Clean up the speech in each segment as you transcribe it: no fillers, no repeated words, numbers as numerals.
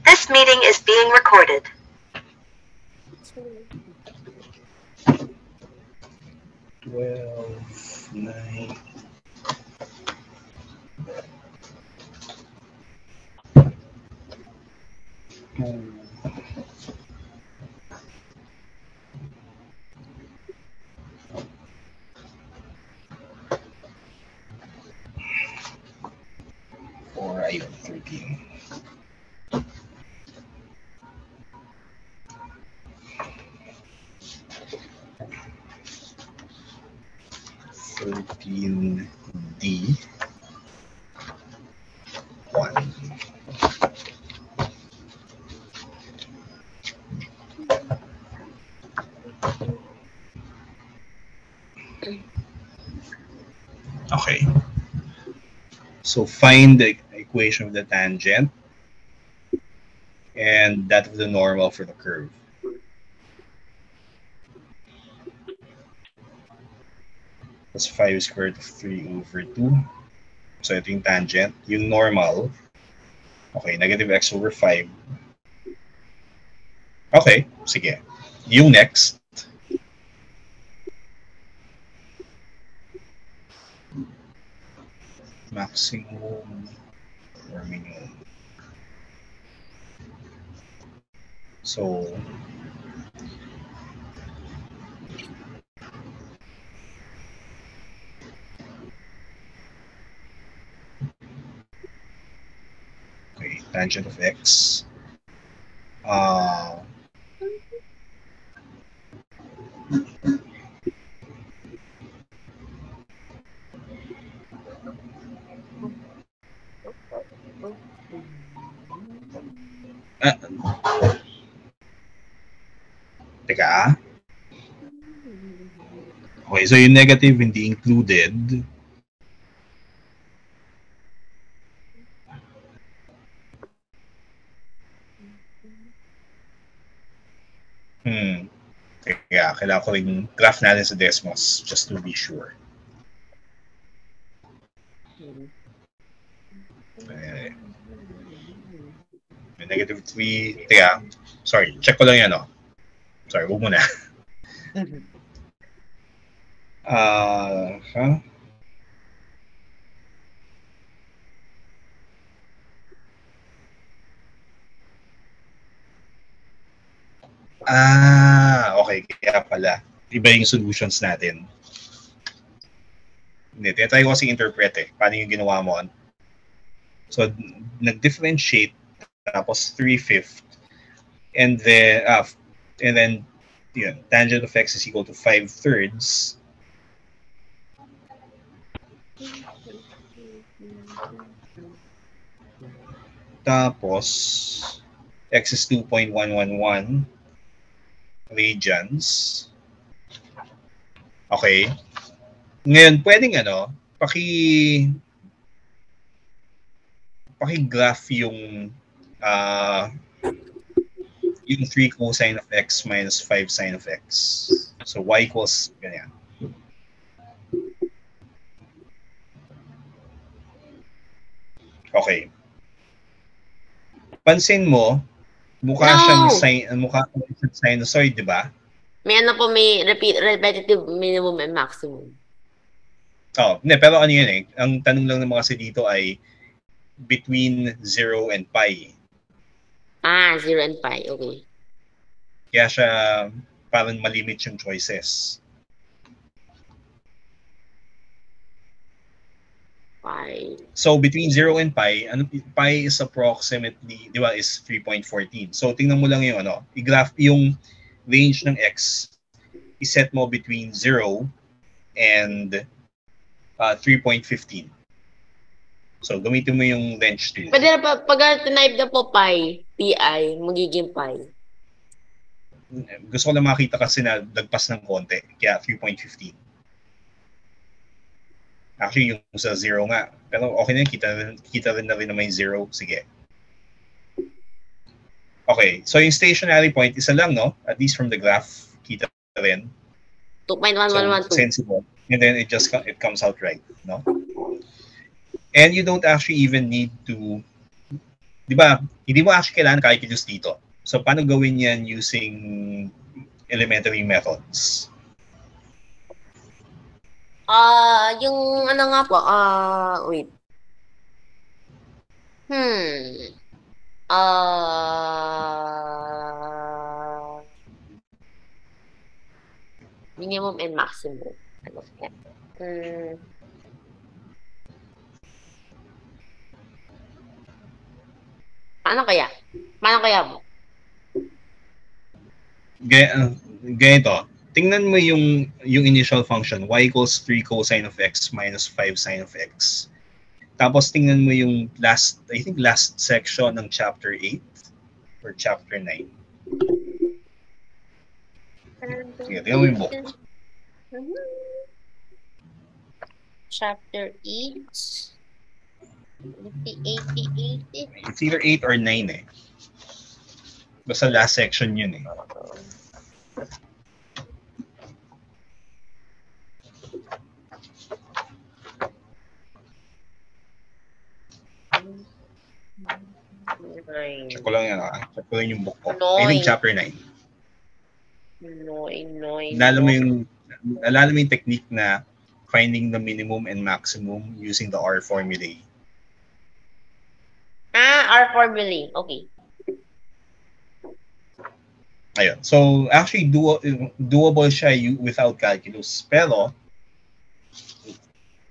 This meeting is being recorded. 12, 9. Or ayun, 13. D 1. Okay. So find the equation of the tangent and that of the normal for the curve. That's 5 squared of 3 over 2. So ito yung tangent. Yung normal, okay, negative x over 5. Okay, sige. Yung next, maximum or minimum. So, okay, tangent of x. Teka. Okay, so yung negative hindi included. Kaya kailangan ko rin graph natin sa Desmos just to be sure. Negative 3. Teka, sorry, check ko lang yan, no? Sorry, huwag muna. Okay, kaya pala. Iba yung solutions natin. Hindi, tinatry ko kasi interpret eh. Paano yung ginawa mo? So, nag-differentiate tapos 3/5 and then yun, tangent of x is equal to 5/3. Tapos x is 2.111 radians. Okay. Ngayon, pwedeng paki-graph yung 3 cosine of x minus 5 sine of x. So y equals ganyan. Okay. Pansin mo, mukha siyang sinusoid, di ba? May may repetitive minimum and maximum. Hindi, pero ano yun eh. Ang tanong lang naman kasi dito ay between 0 and pi. 0 and pi. Okay. Kaya siya parang malimit yung choices. Pi. So between 0 and pi, pi is approximately, di ba, is 3.14. So tingnan mo lang yung i-graph yung range ng x, i-set mo between 0 and 3.15. So gamitin mo yung range 2. Pwede na pag type na po pi, magiging pi. Gusto ko lang makita kasi na lagpas ng konti, kaya 3.15. Actually, yung sa 0 nga. Pero okay na yun, kita rin na rin na may 0. Sige. Okay, so yung stationary point, isa lang, no? At least from the graph, kita rin. 2.1112. So, sensible. And then it comes out right, no? And you don't actually even need to Di ba, hindi mo actually kailangan calculus dito. So, paano gawin yan using elementary methods? Yung ano nga po, wait. Minimum and maximum. Ano kaya? Paano kaya? Paano kaya mo? Ganito. Tingnan mo yung initial function, y equals 3 cosine of x minus 5 sine of x. Tapos tingnan mo yung last section ng chapter 8 or chapter 9. Sige, tingnan mo yung book. Chapter 8. 80. It's either 8 or 9 eh. Basta last section yun eh. Check ko lang yan Check ko lang yung book ko. I think chapter 9. Nalala mo yung technique na finding the minimum and maximum using the R formulae. R formulae. Okay. Ayun. So, actually, doable siya without calculus. Pero,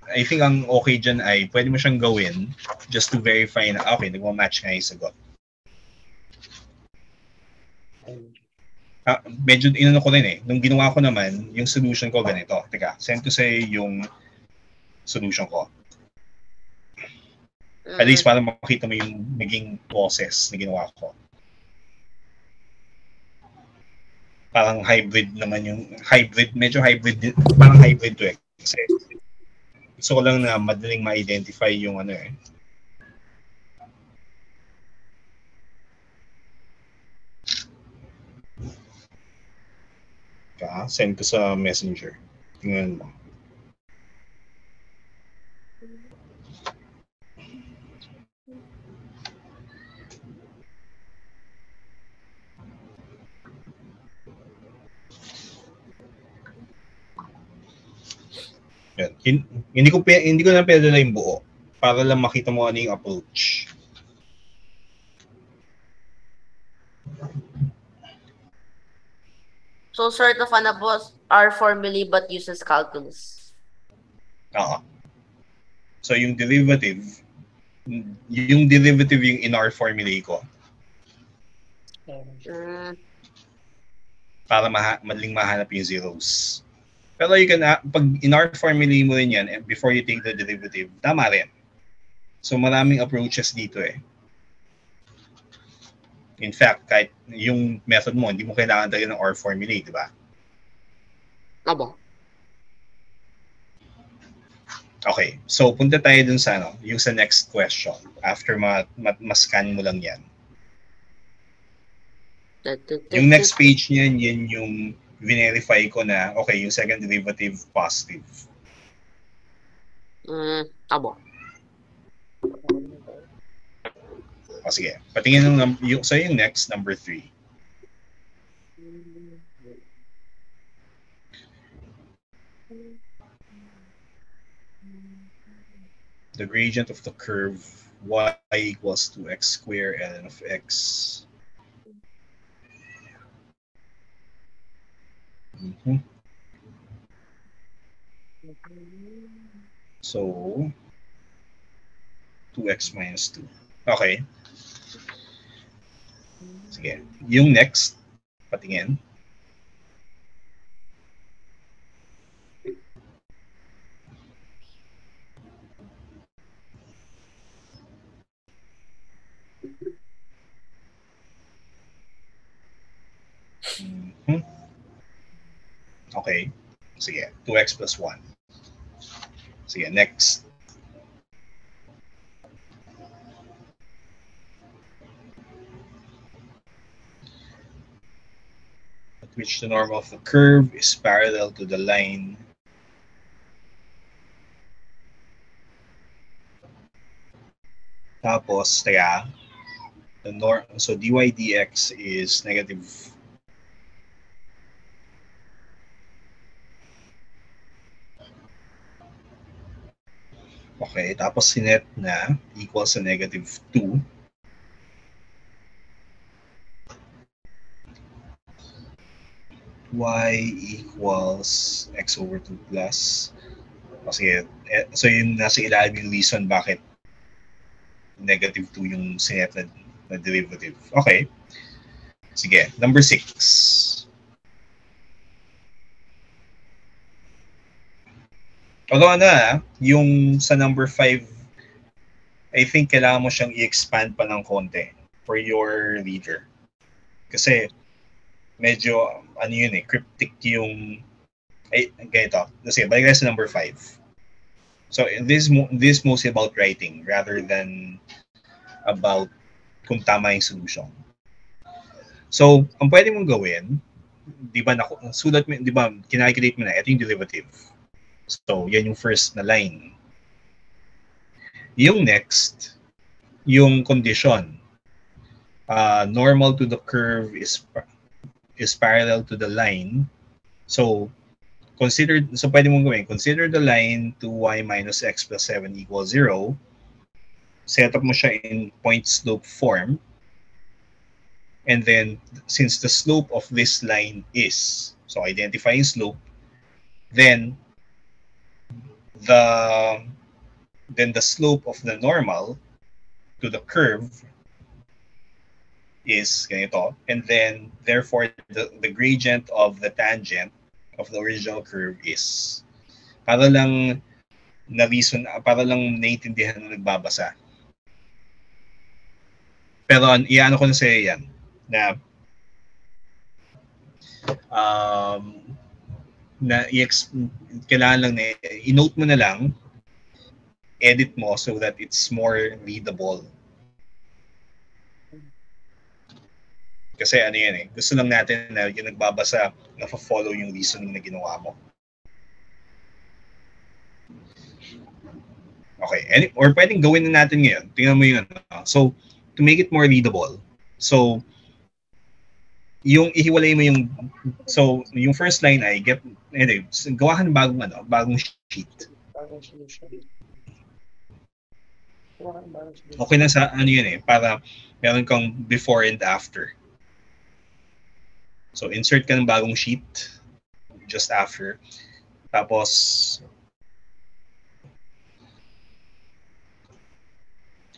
I think ang okay dyan ay pwede mo siyang gawin just to verify na, okay, nagmamatch nga yung sagot. Medyo inano ko rin eh. Nung ginawa ko naman, yung solution ko ganito. Teka, send ko sa'yo yung solution ko. At least para makita mo yung naging process na ginawa ko. Parang hybrid naman yung medyo hybrid din, parang hybrid to eh. Kasi gusto ko lang na madaling ma-identify yung ano eh. Send ko sa messenger. Tingnan mo. Yan. Hindi ko na pwede na yung buo para lang makita mo ano yung approach. So, sort of ano po, R formulae but uses calculus. So, yung derivative yung in R formulae ko. Para madaling mahanap yung zeros. Pero you can, pag in R formulae mo rin yan, before you take the derivative, tama rin. So, maraming approaches dito eh. In fact, kahit yung method mo, hindi mo kailangan talaga ng R formulae, di ba? Aba. Okay, so punta tayo dun sa yung sa next question. After ma-scan mo lang yan. Yung next page niyan, yan yung verify ko na, okay, yung second derivative positive. Aba. Sige, patingin yung next, number 3. The gradient of the curve y equals to x squared ln of x. So, 2x minus 2. Okay. Sige. Yung next, patingin. Okay. Sige. 2x plus 1. Sige. Next. At which the norm of the curve is parallel to the line tapos, teka, So dy dx is negative. Okay, tapos sinet na equals sa negative 2. Y equals x over 2 plus. Kasi, so yun nasa ilalim yung reason bakit negative 2 yung sinet na derivative. Okay. Sige, number 6. Although yung sa number 5, I think kailangan mo siyang i-expand pa ng konti for your reader. Kasi medyo, cryptic yung, ganito. Sige, balik tayo sa number 5. So, this mostly about writing rather than about kung tama yung solution. So, ang pwede mong gawin, di ba, sulat mo, di ba, kinalculate mo na, ito yung derivative. So, yan yung first na line. Yung next, yung condition. Normal to the curve is parallel to the line. So, pwede mong gawin, consider the line 2y minus x plus 7 equals 0. Set up mo siya in point slope form. And then, since the slope of this line is, so identifying slope, then the slope of the normal to the curve is ganito. And then, therefore, the gradient of the tangent of the original curve is, para lang naiintindihan na nagbabasa. Pero iano ko na sa'yo yan, na kailangan lang i-note mo na lang, edit mo so that it's more readable. Kasi yan gusto lang natin na yung nagbabasa, na-follow yung reasoning na ginawa mo. Okay, or pwedeng gawin na natin ngayon. Tingnan mo yun. So, to make it more readable, so, yung ihiwalay mo yung, so, yung first line ay, gawa ka ng bagong sheet. Okay na sa, para meron kang before and after. So, insert ka ng bagong sheet just after. Tapos,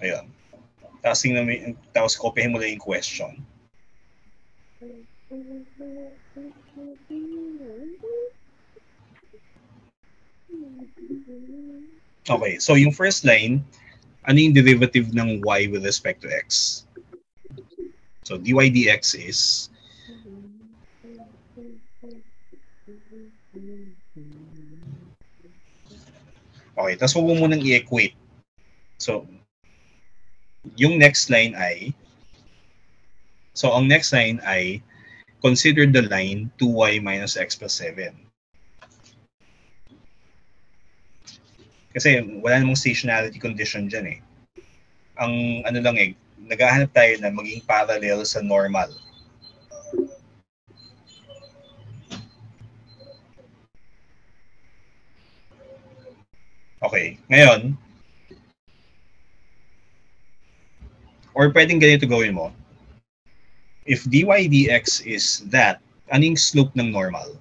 ayun. Tapos kopyahin mo lang yung question. Okay, so yung first line, ano yung derivative ng y with respect to x? So, dy dx is okay, tapos huwag mo munang i-equate. So, yung next line ay, ang next line ay, consider the line 2y minus x plus 7. Kasi wala namang stationarity condition dyan eh. Ang naghahanap tayo na maging parallel sa normal. Okay, ngayon, or pwedeng ganito gawin mo. If dy dx is that, anong slope ng normal?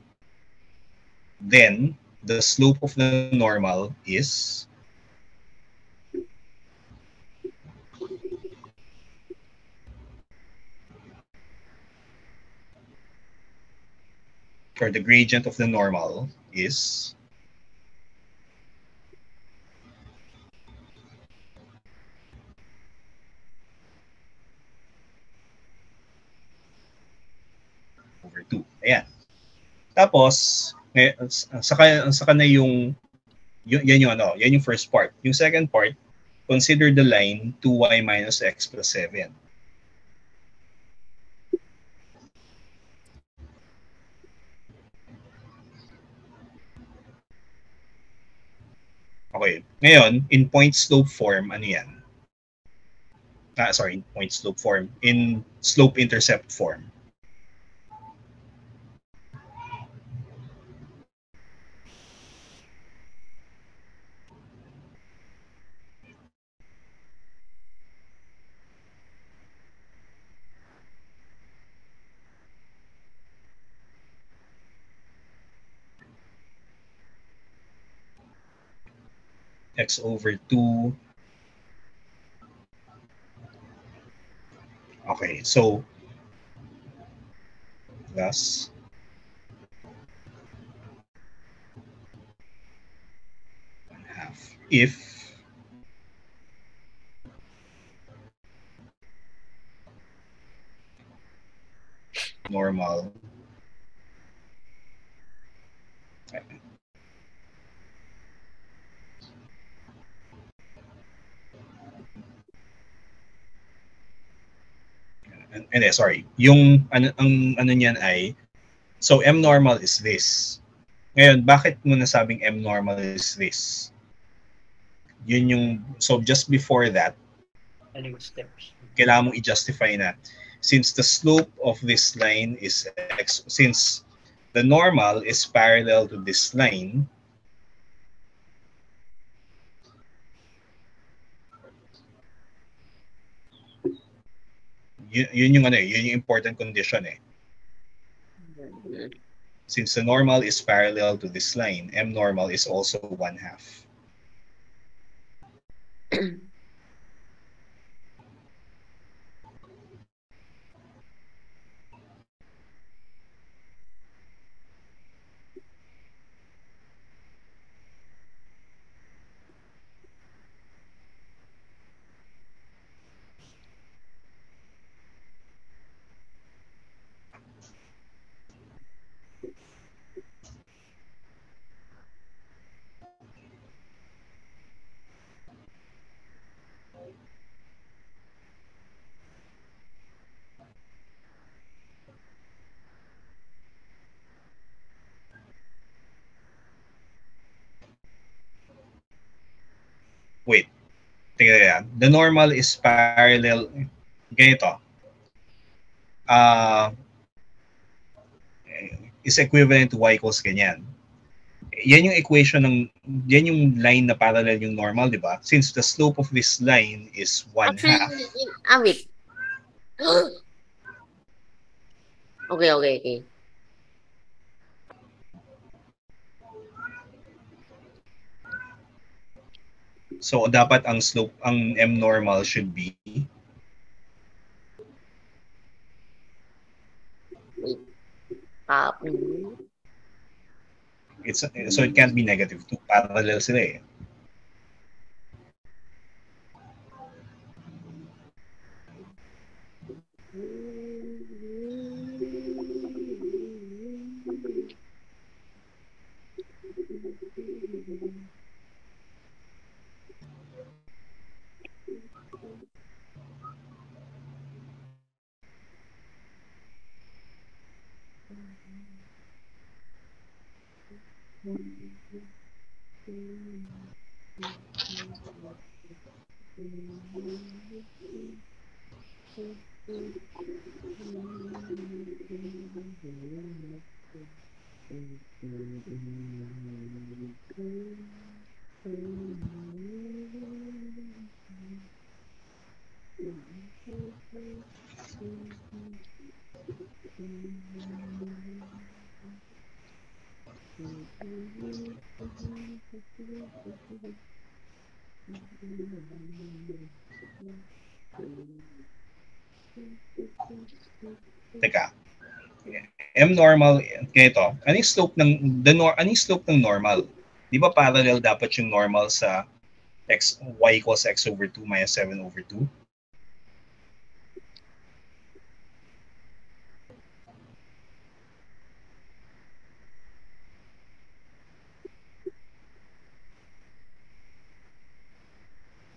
Then, the slope of the normal is or the gradient of the normal is over 2. Ayan. Tapos, saka na yan yung first part. Yung second part, consider the line 2y minus x plus 7. Okay. Ngayon, in point slope form, ano yan? point slope form, in slope intercept form. X over 2. Okay, so plus half if normal sorry, yung ano niyan ay, so M normal is this. Ngayon, bakit mo nasabing M normal is this? Yun yung, so just before that, steps. Kailangan mong i-justify na since the slope of this line is x, since the normal is parallel to this line, yun yung yun yung important condition eh. Since the normal is parallel to this line, M normal is also 1/2. Wait, tingnan yan. The normal is parallel, ganito. Is equivalent to y equals ganyan. Yan yung equation ng, yan yung line na parallel yung normal, di ba? Since the slope of this line is 1/2. Wait. Okay. So dapat ang slope, ang M normal should be so it can't be -2. Parallel sila eh. Teka. M normal, ganito. Anong slope ng normal? Di ba parallel dapat yung normal sa y equals x over 2 minus 7 over 2?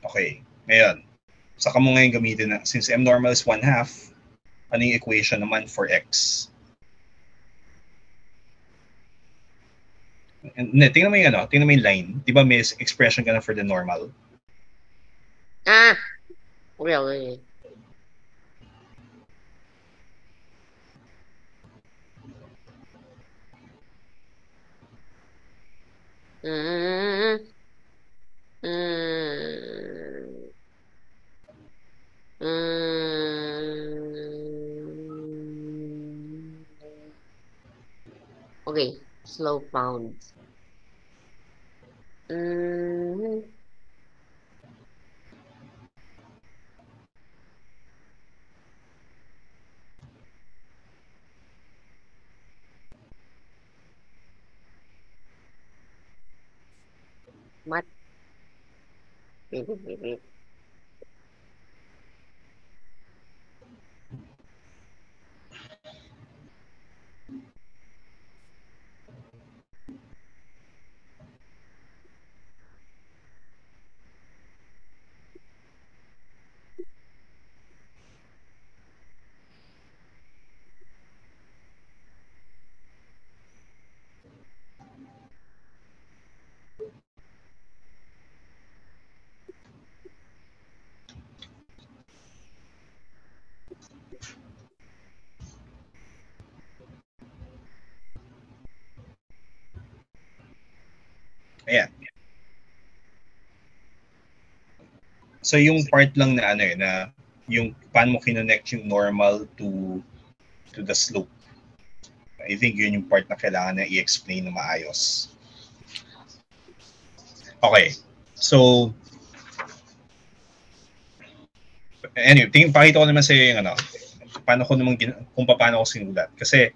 Okay. Ngayon, saka mo ngayon gamitin na, since M normal is 1/2, ano yung equation naman for x? Tingnan mo yung line. Di ba may expression ka na for the normal? Okay. Okay, slow pound. Mat. Ayan. So yung part lang na na yung paano mo kinonect yung normal to the slope. I think yun yung part na kailangan na i-explain na maayos. Okay. So, anyway, pakita ko naman sa iyo yung kung paano ko sinulat. Kasi,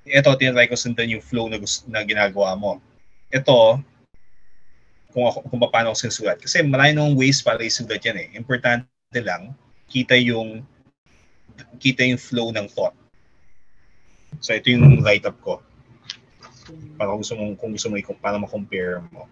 ito, tinatry ko sundan yung flow na ginagawa mo. Ito, kung paano ko sinusulat. Kasi marami nung ways para isulat yan eh. Importante lang, kita yung flow ng thought. So, ito yung write-up ko. Para kung gusto mo para ma-compare mo.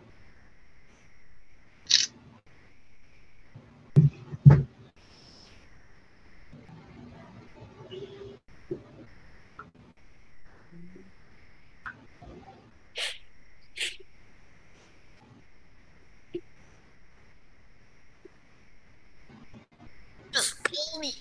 Just kill me.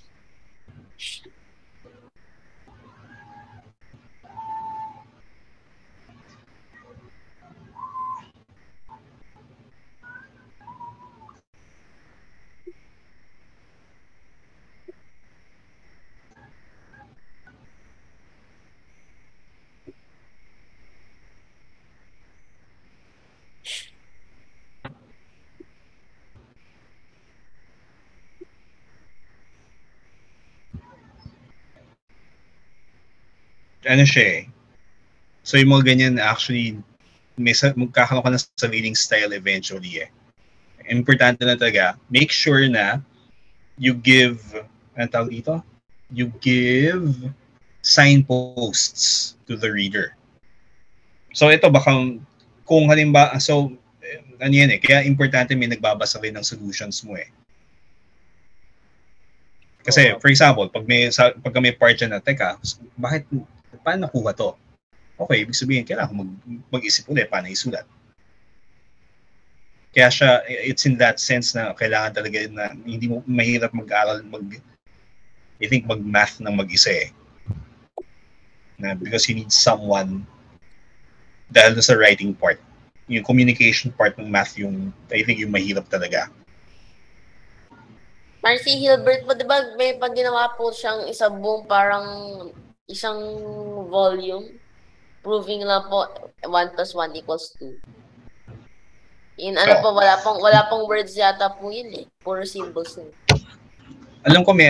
Ano siya eh. So yung mga ganyan actually magkakaroon ka ng sariling style eventually eh. Importante na talaga, make sure na you give, ano tawag dito? You give signposts to the reader. So ito baka, kung halimbawa, so ano yan eh, kaya importante may nagbabasa rin ng solutions mo eh. Kasi, for example, pag may part dyan na, teka, paano nakuha to? Okay, ibig sabihin, kailangan mag-isip ulit paano isulat. Kaya siya, it's in that sense na kailangan talaga na hindi mo mahirap mag-aral, I think mag-math ng mag-isa eh. Na, because you need someone dahil sa writing part. Yung communication part ng math I think yung mahirap talaga. Marcy Hilbert po, di ba may pag ginawa po siyang parang isang volume, proving lang po 1 plus 1 equals 2. Yun, wala pong words yata po yun eh. Puro symbols yun. Alam ko may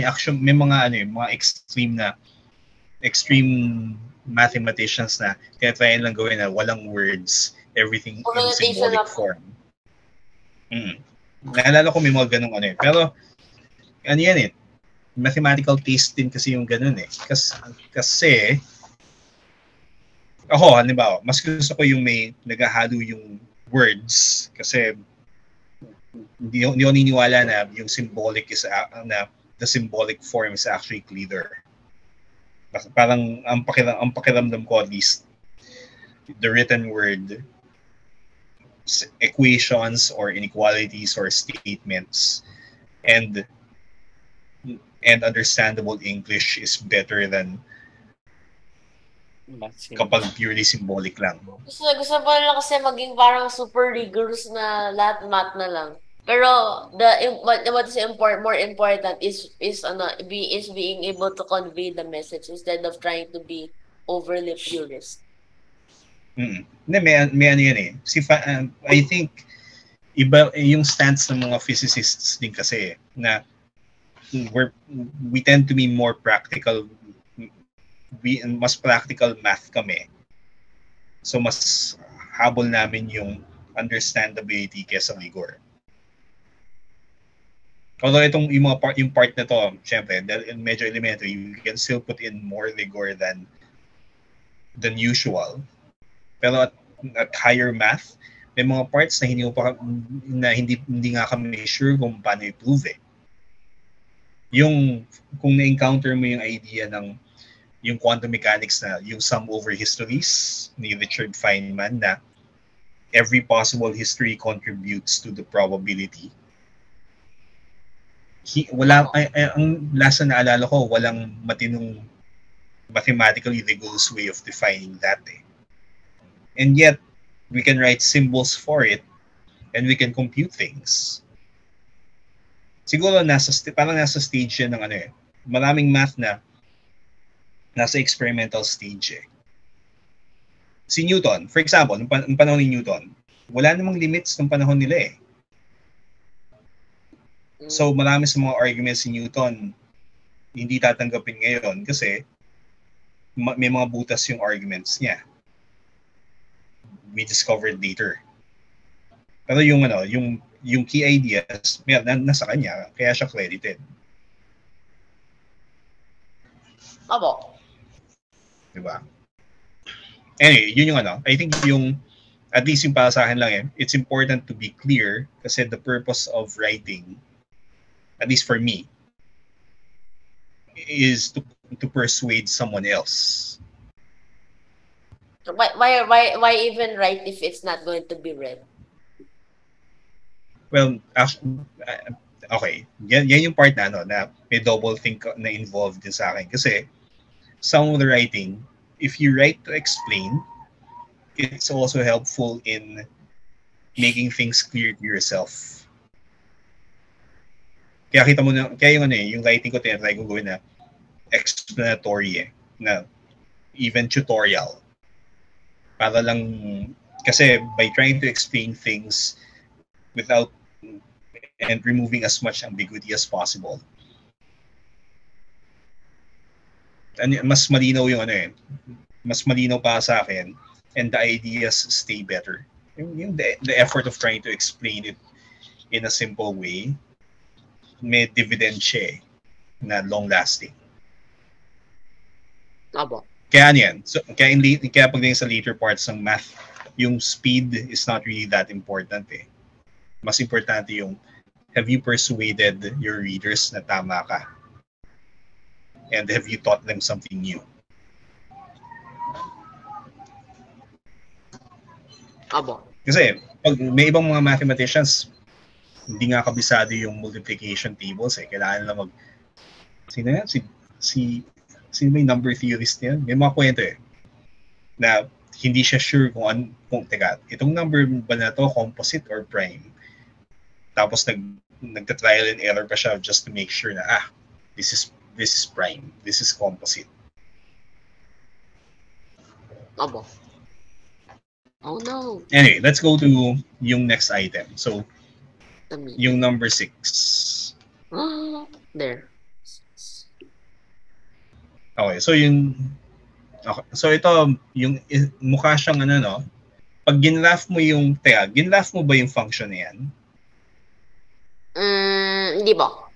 action, may mga extreme mathematicians na tinatry lang gawin na walang words, everything in symbolic form. Naalala ko may mga ganung pero yan eh, mathematical taste din kasi yung ganun eh. Kasi ako, halimbawa, mas gusto ko yung may naghahalo yung words kasi hindi ako niniwala na yung symbolic na the symbolic form is actually clearer. Parang ang pakiramdam ko at least, the written word, equations or inequalities or statements and understandable English is better than kapag purely symbolic lang. Gusto pa nila kasi maging parang super rigorous na lahat math na lang. Pero what is more important is being able to convey the message instead of trying to be overly purist. Hindi, may ano yan eh. I think iba yung stance ng mga physicists din kasi na we tend to be more practical. Mas practical math kami. So mas habol namin yung understandability kesa rigor. Although yung part na to, syempre, medyo elementary, you can still put in more rigor than usual. Pero at higher math, may mga parts na hindi nga kami sure kung paano i-prove eh. Yung kung na-encounter mo yung idea ng yung quantum mechanics na yung sum over histories ni Richard Feynman na every possible history contributes to the probability. Ang last na naalala ko, walang matinong mathematically rigorous way of defining that eh. And yet, we can write symbols for it and we can compute things. Siguro parang nasa stage yan ng ano eh. Maraming math na nasa experimental stage eh. Si Newton, for example, nung panahon ni Newton, wala namang limits ng panahon nila eh. So marami sa mga arguments si Newton hindi tatanggapin ngayon kasi may mga butas yung arguments niya. We discovered later. Pero yung key ideas, nasa kanya, kaya siya credited. Abo. Diba? Anyway, yun yung I think at least yung para sa akin lang it's important to be clear kasi the purpose of writing, at least for me, is to persuade someone else. Why even write if it's not going to be read? Well, actually, okay. Yan yung part na may double think na involved din sa akin. Kasi some of the writing, if you write to explain, it's also helpful in making things clear to yourself. Kaya kita mo na, kaya yung writing ko, tinatry ko gawin na explanatory na even tutorial. Para lang, kasi by trying to explain things without and removing as much ambiguity as possible, mas malinaw yung mas malinaw pa sa akin and the ideas stay better. The effort of trying to explain it in a simple way, may dividend siya na long-lasting. Abo. Kaya yan. So, kaya pagdating sa later parts ng math, yung speed is not really that important eh. Mas importante yung, have you persuaded your readers na tama ka? And have you taught them something new? Abo. Kasi, pag may ibang mga mathematicians, hindi nga kabisado yung multiplication tables eh. Kailangan lang sino yan? Sino may number theorist yan? May mga kwento eh. Na hindi siya sure kung teka, itong number ba na to, composite or prime? Tapos nagta-trial and error pa siya just to make sure na, this is prime. This is composite. Abo. Oh no. Anyway, let's go to yung next item. So, Dami. yung number 6. There. Okay, so so ito, yung mukha siyang pag ginlaugh mo ginlaugh mo ba yung function na yan? Hindi ba?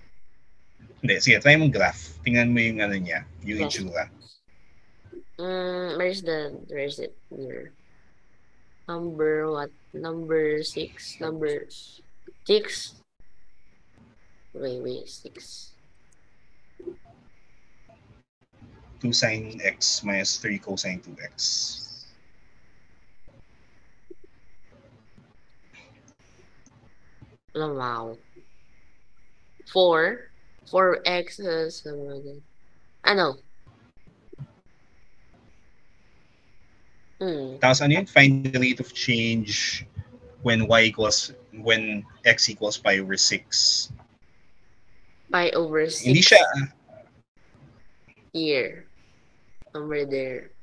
Hindi, sige, try mong graph. Tingnan mo yung niya, yung itsura. Where is it here? Number what? Number 6. Number 6. Wait, 6. 2 sine x minus 3 cosine 2x. Wow. 4x is ano? Tapos ano yun? Find the rate of change when x equals pi over 6. Pi over 6 Hindi siya here. Somewhere there.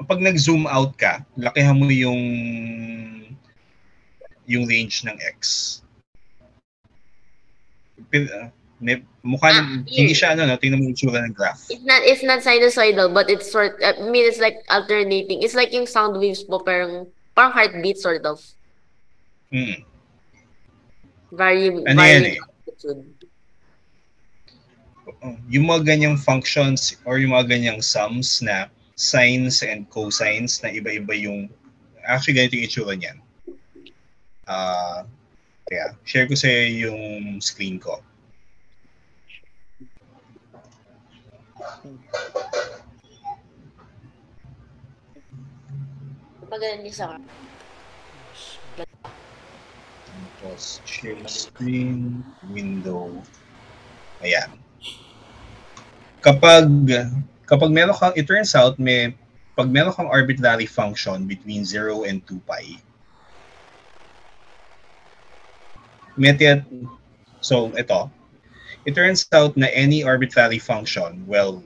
pag nag-zoom out ka, lakihan mo yung range ng x. Mukha hindi siya tingnan mo yung tsura ng graph. It's not sinusoidal, but it's it's like alternating. It's like yung sound waves po, parang heartbeat sort of. Varying amplitude. Yung mga ganyang functions or yung mga ganyang sums na sines and cosines na iba-iba yung actually ganito yung itsura niyan. Share ko sa yung screen ko. Magaling niya sa Tapos share screen, window. Ayan. Kapag meron kang, it turns out, pag meron kang arbitrary function between 0 and 2 pi, so ito, it turns out na any arbitrary function, well,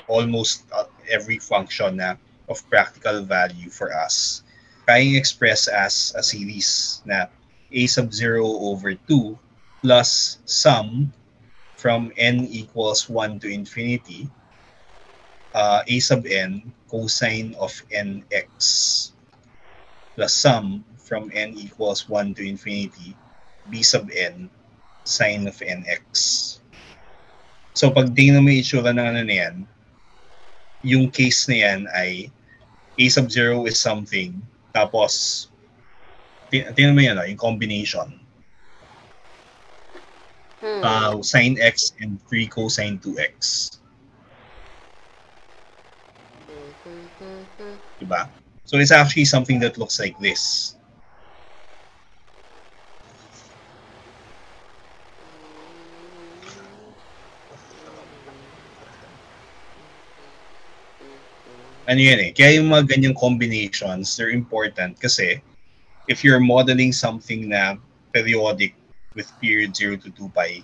almost every function na of practical value for us, kayang express as a series na a sub 0 over 2 plus sum from n equals 1 to infinity, a sub n cosine of nx plus sum from n equals 1 to infinity, b sub n sine of nx. So pag tingnan mo yung itsura ng na yan, yung case na yan ay a sub 0 is something, tapos tingnan mo yan, yung combination. Sine x and 3 cosine 2x. Diba? So it's actually something that looks like this. Kaya yung mga ganyang combinations, they're important kasi if you're modeling something na periodic with period 0 to 2 pi,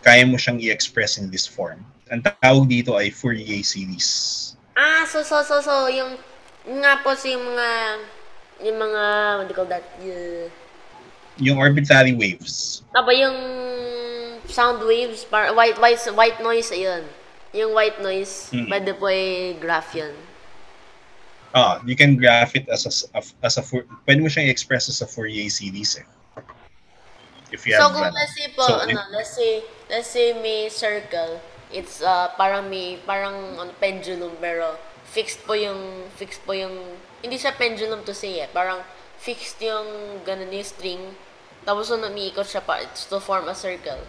kaya mo siyang i-express in this form. Ang tawag dito ay Fourier series. So yung nga po yung mga what do you call that? Yung arbitrary waves. Yung sound waves, white noise, ayun. Yung white noise, pwede po i-graph yun. You can graph it as a pwede mo siyang i-express as a Fourier series if you have kung let's say may circle, it's parang pendulum, pero fixed po yung hindi siya pendulum to say parang fixed yung ganun yung string, tapos umiikot siya to form a circle.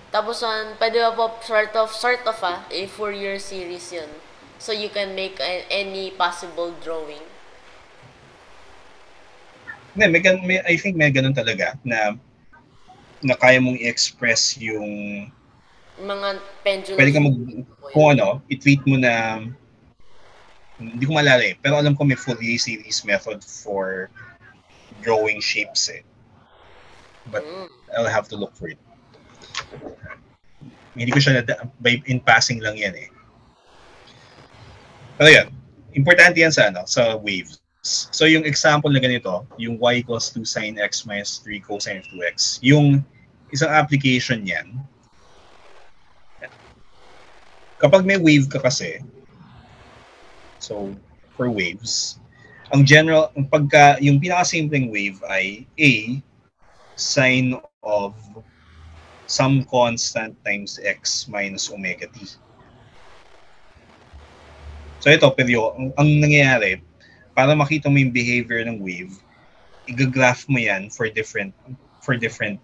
Tapos pwede po sort of a Fourier series yun. So you can make any possible drawing. I think may ganun talaga na kaya mong i-express yung mga pendulum. Pwede ka kung i-treat mo na, hindi ko maalala pero alam ko may Fourier series method for drawing shapes But I'll have to look for it. Hindi ko siya in passing lang yan Pero yan, importante yan sa waves. So yung example na ganito, yung y equals 2 sine x minus 3 cosine of 2x, yung isang application yan, kapag may wave ka kasi, so for waves, yung pinaka-simpleng wave ay a sine of some constant times x minus omega t. So ito, pero ang nangyayari, para makita mo yung behavior ng wave, i-graph mo yan for different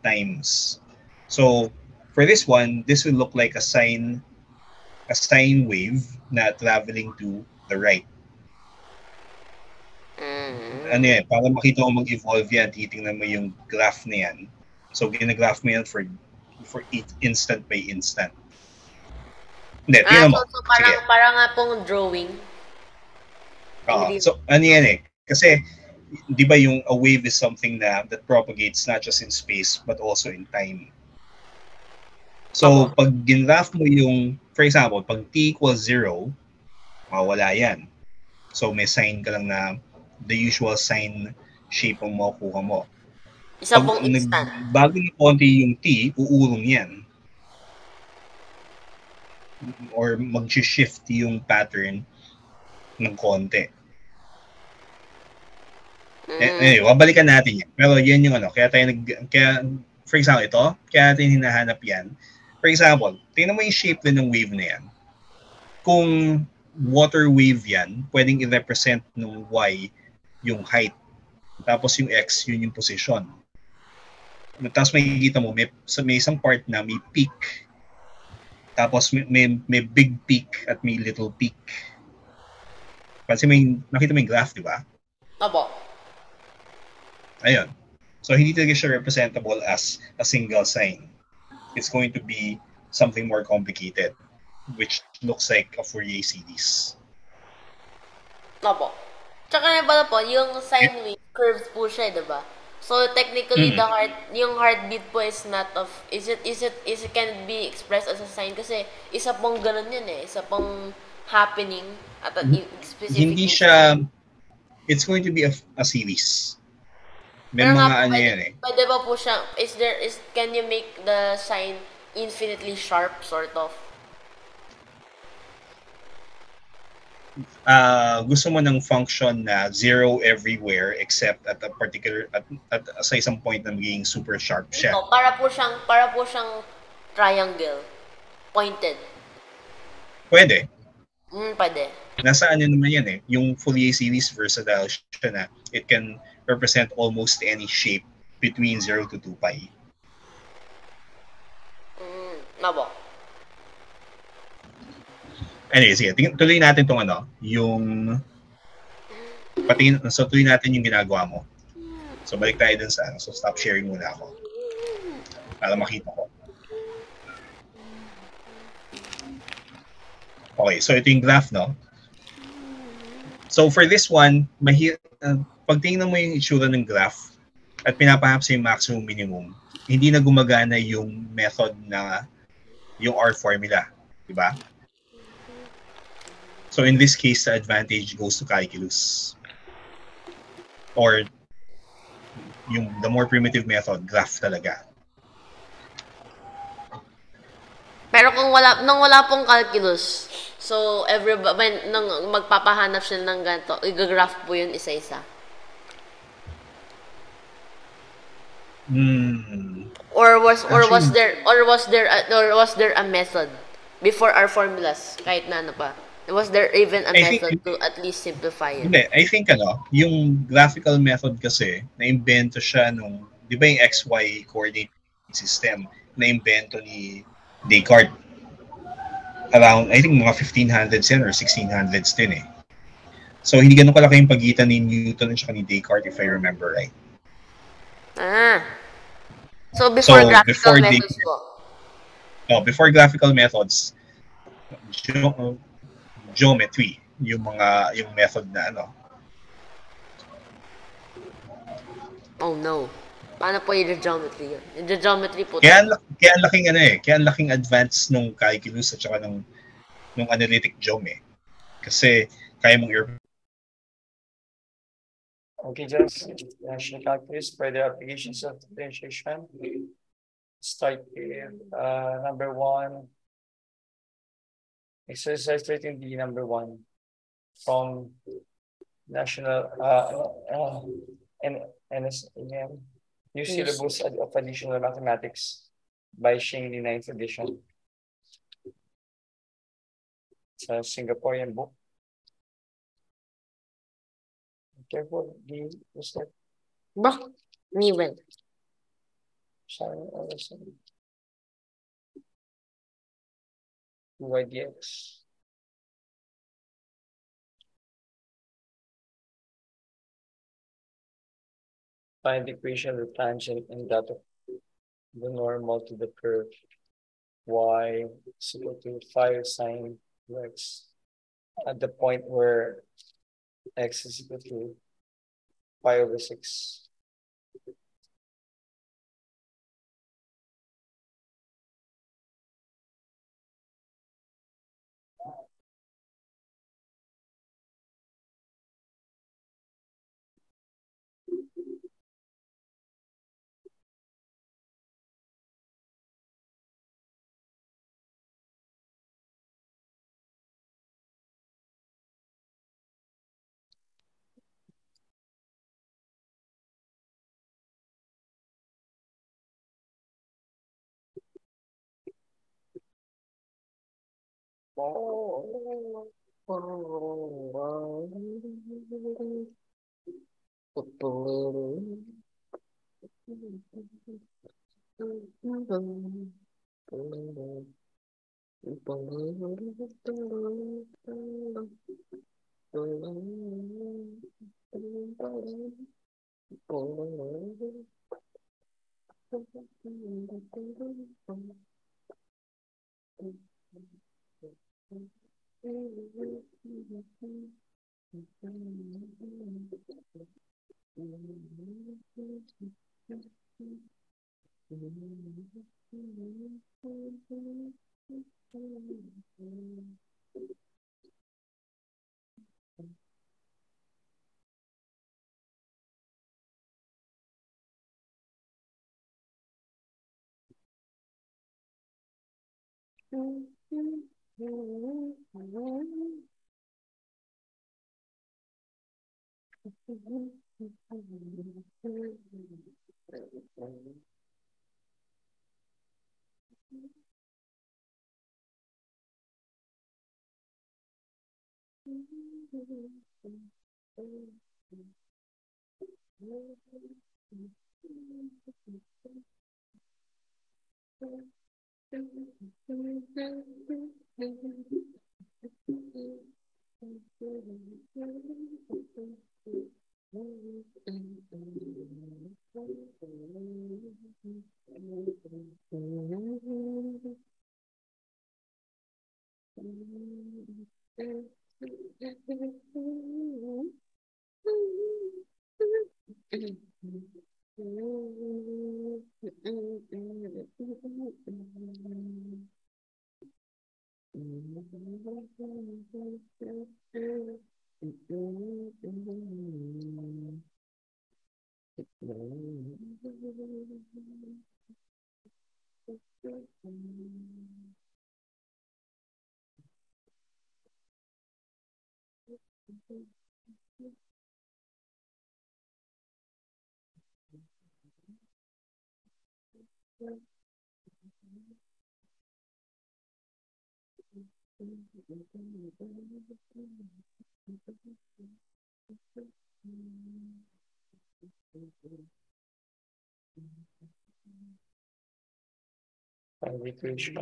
times. So for this one, this will look like a sine wave na traveling to the right. Para makita mo mag-evolve yan, titingnan mo yung graph na yan. So gina-graph mo yan for instant by instant. Hindi, tingnan mo. So parang nga pong drawing. So, kasi di ba yung a wave is something that propagates not just in space but also in time. So, Opo. pag ginraph mo yung, for example, pag t equals 0, mawala yan. So, may sign ka lang na the usual sign shape ang makukuha mo. Isa Pag pong instant. nagbago ng konti yung t, uurong yan. Or mag-shift yung pattern ng konti. Anyway, babalikan natin yan. Pero yan yung ano, kaya for example, ito, kaya natin hinahanap yan. For example, tingnan mo yung shape din ng wave na yan. Kung water wave yan, pwedeng i-represent ng y yung height. Tapos yung x, yun yung position. Tapos makikita mo, may isang part na may peak. Tapos may big peak at may little peak. Kasi nakita mo yung graph, di ba? Opo. Ayun. So, hindi talaga siya representable as a single sign. It's going to be something more complicated, which looks like a Fourier series. Opo. Tsaka na pala po, yung sine wave, curved po siya, diba? So, technically, yung heartbeat po is not of, can it be expressed as a sign? Kasi, isa pong ganun yun eh. Isa pong happening at a specific Hindi siya, it's going to be a series. May Pero mga nga po, ano yan eh. pwede ba po siya, can you make the sign infinitely sharp, sort of? Gusto mo ng function na zero everywhere except at a particular, at sa isang point na magiging super sharp siya. Ito, para po siyang triangle. Pointed. Pwede. Pwede. Nasa ano naman yan eh. Yung Fourier series versatile siya na it can represent almost any shape between 0 to 2 pi. Nabo. Anyway, sige. Tuloy natin tong ano, yung tuloy natin yung ginagawa mo. So, balik tayo dun sa so stop sharing muna ako. Para makita ko. Okay, so ito yung graph, no? So, for this one, pag tingnan mo yung itsura ng graph at pinapahap sa yung maximum minimum, hindi na gumagana yung method na yung R formula, di ba? So in this case, the advantage goes to calculus. Or the more primitive method, graph talaga. Pero nung wala pong calculus, so nung magpapahanap siya ng ganito, i-graph po yun isa-isa. Or was there a method before our formulas, kahit na ano pa? Was there even a method to at least simplify it? Hindi, I think yung graphical method kasi na-invento siya nung, di ba yung XY coordinate system na-invento ni Descartes around, I think mga 1500s yan or 1600s din eh. So hindi ganun kalaki yung pagitan ni Newton at ni Descartes if I remember right. So before graphical methods po? Before graphical methods, geometry, yung method na ano. Oh no. Paano po yung geometry yun? Yung geometry po. Kaya ang laking advance nung calculus at saka nung analytic geom eh. Kasi kaya mong Okay, just national calculus, further applications of differentiation. Start with number 1. Exercise 13D number 1 from National NSAM, New Syllabus of Additional Mathematics by Shing, the 9th edition. It's a Singaporean book. Careful, what's that? Bro, Niven. Sorry, YDX. Find the equation of the tangent and that of the normal to the curve y is equal to 5 sine x at the point where x is equal to pi/6. Final equation.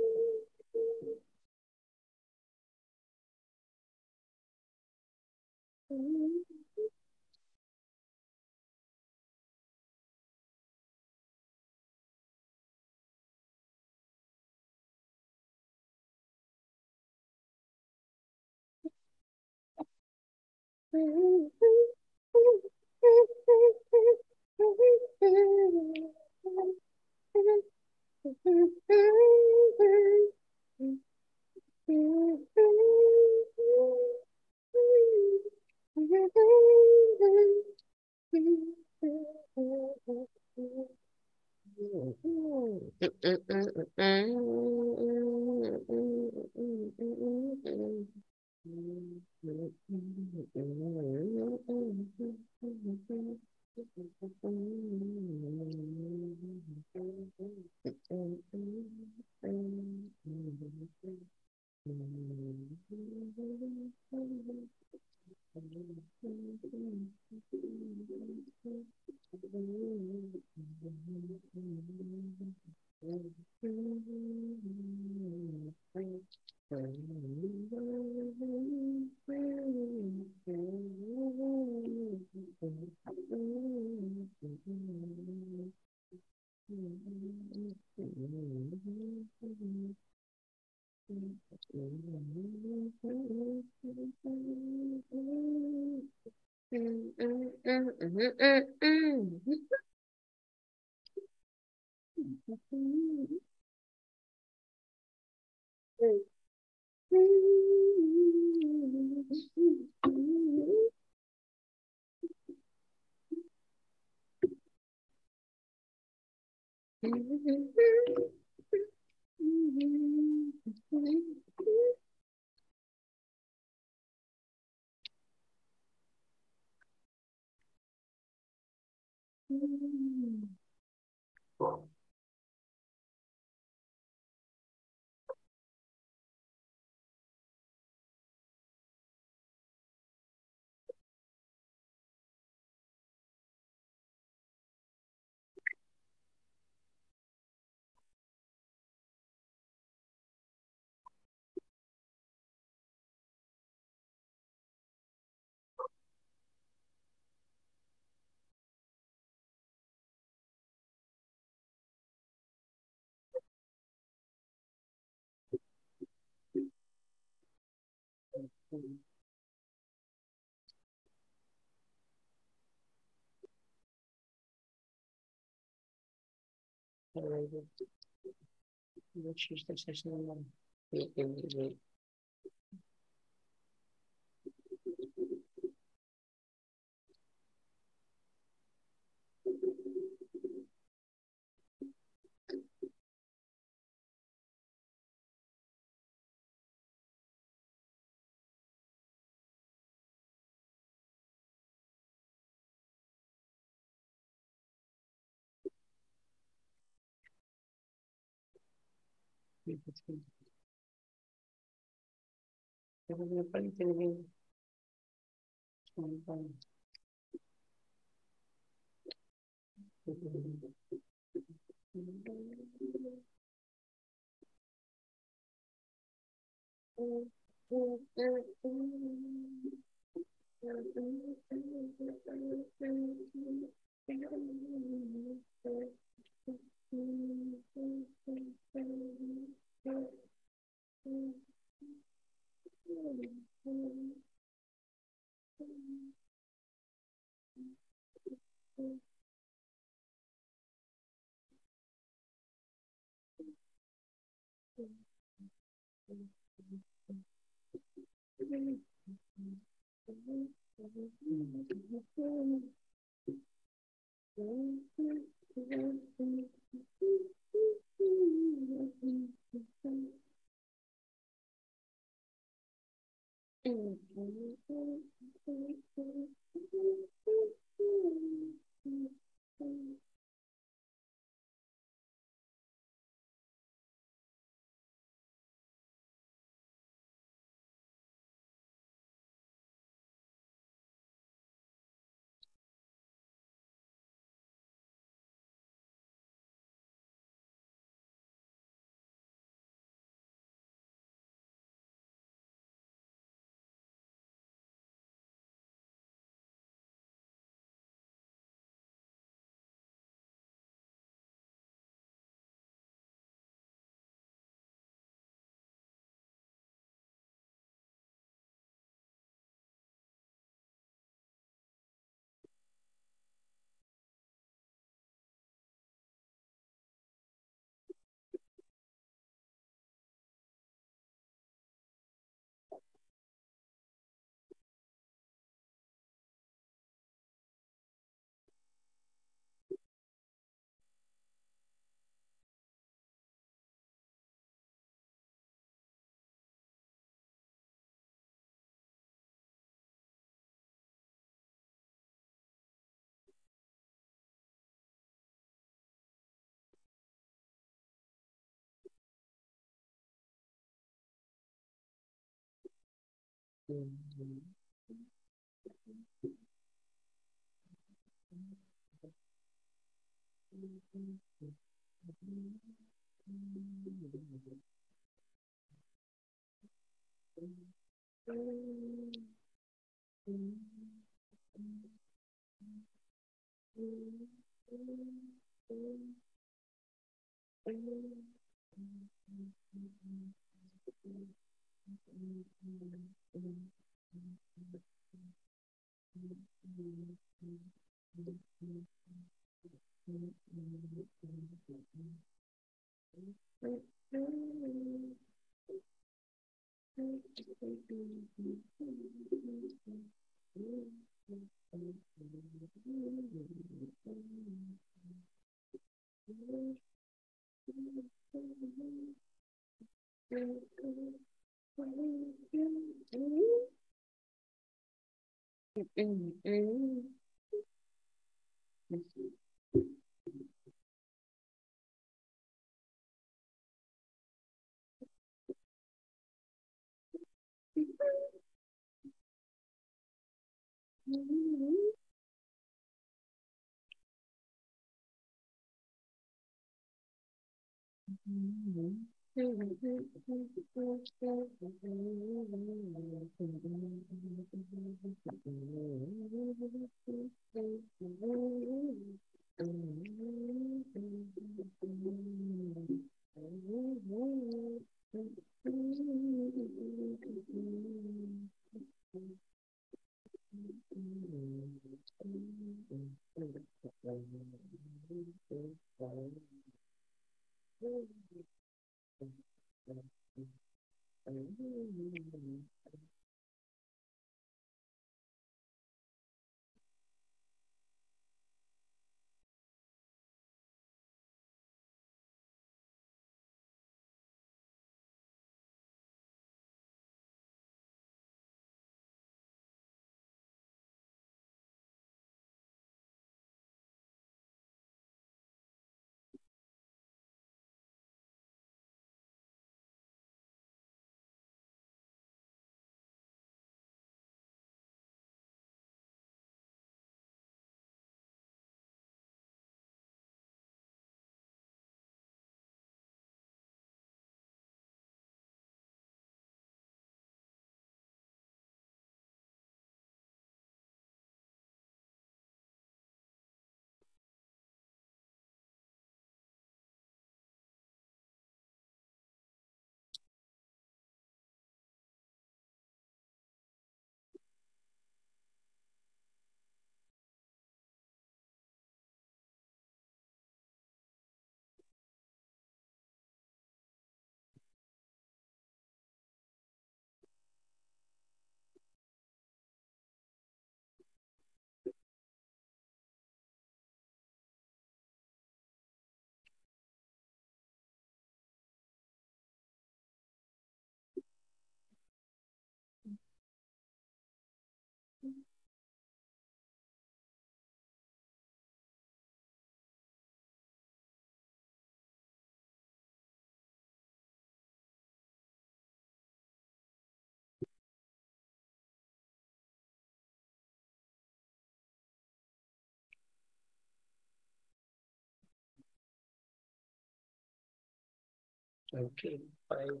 Okay, bye.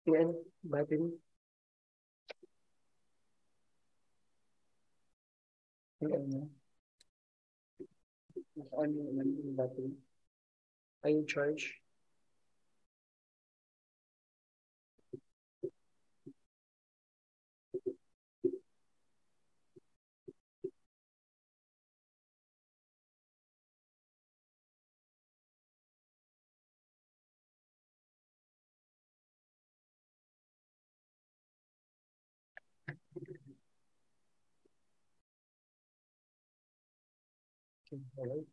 Yan, battery. Yan. Ano yung battery? Are you charge? Okay, hello.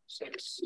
Six.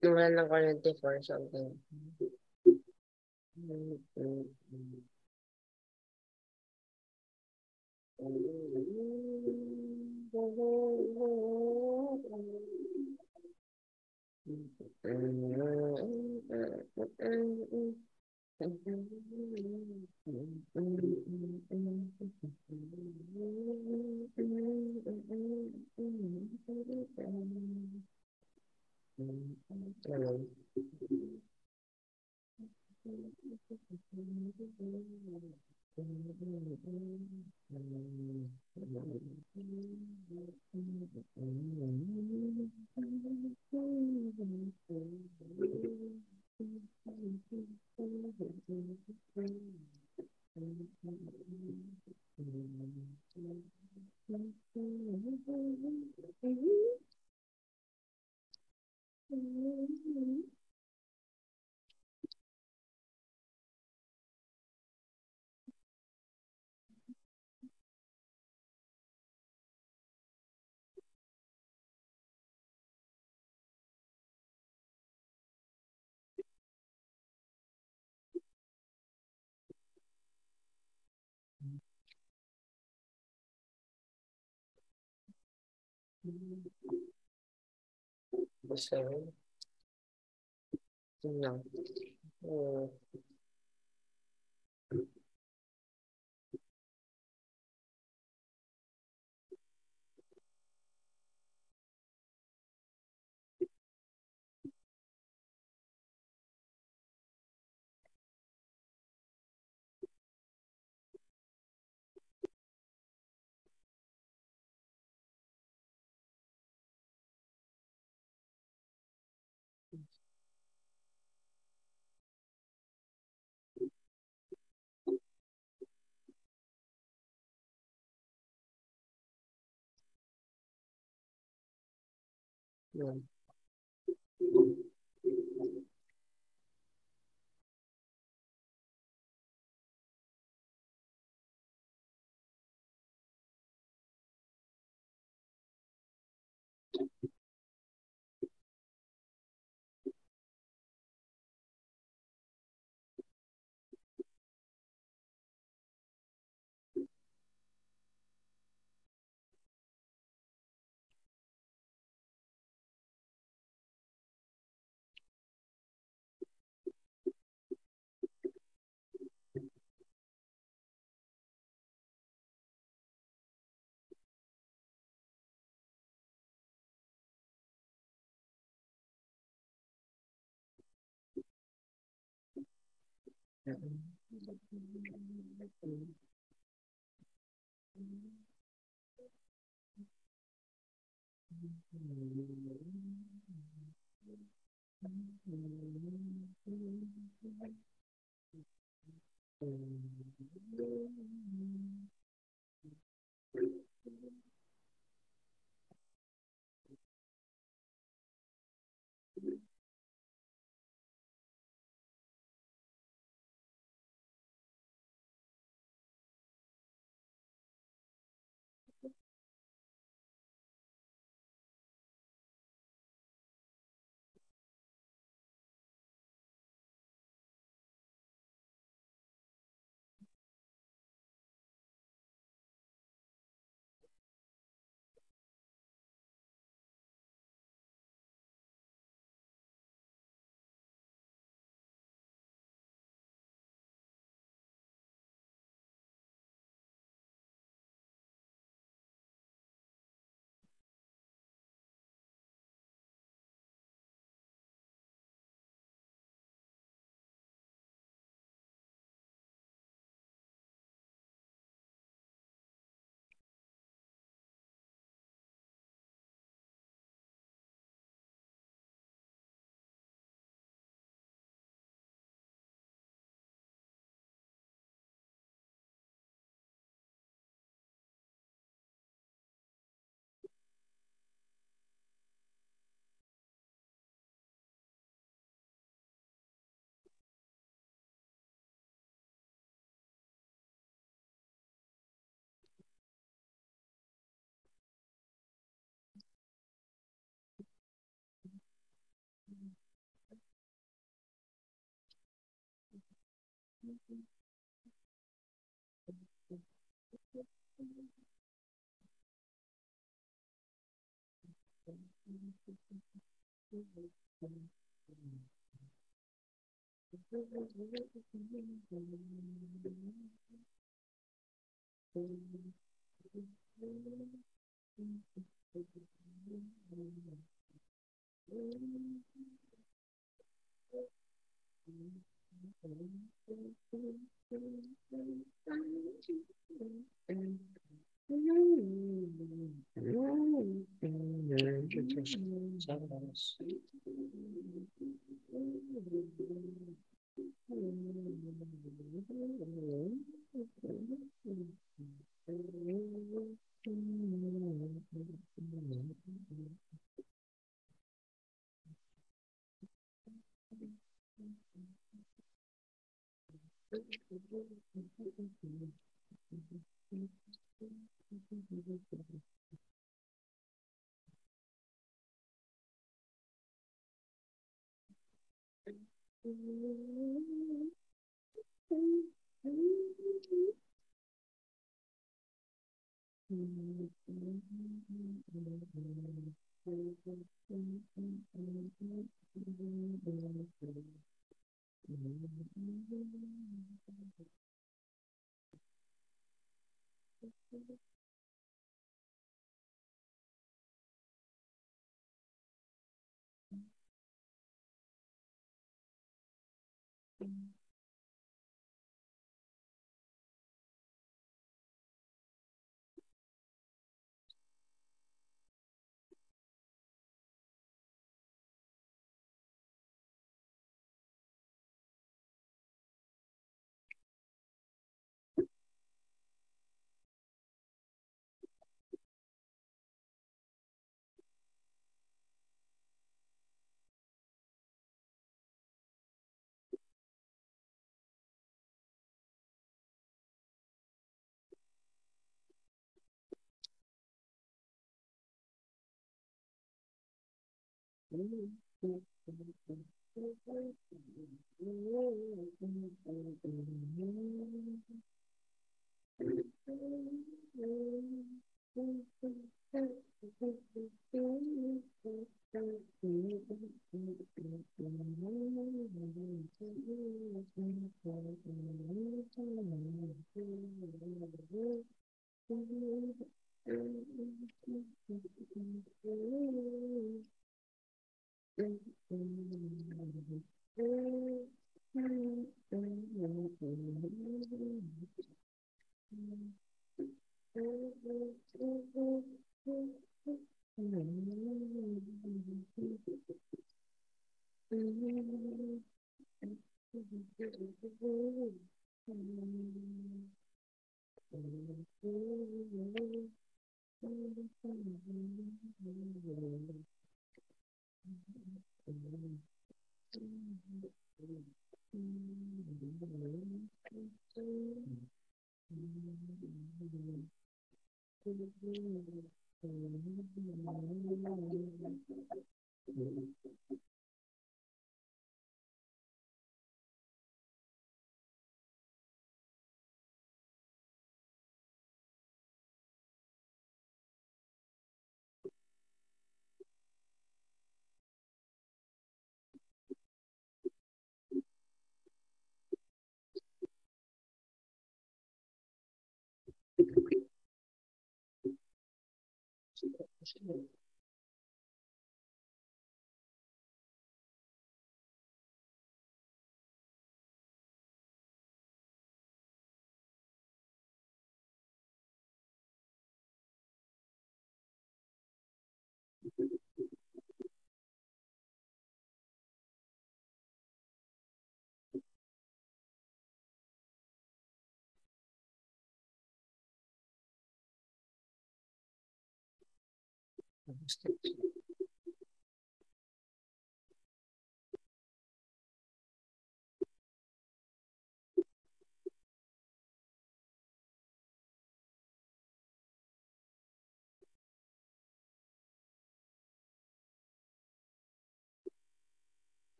Wala ng kuryente for something. Basta yun. Yun lang. Yun.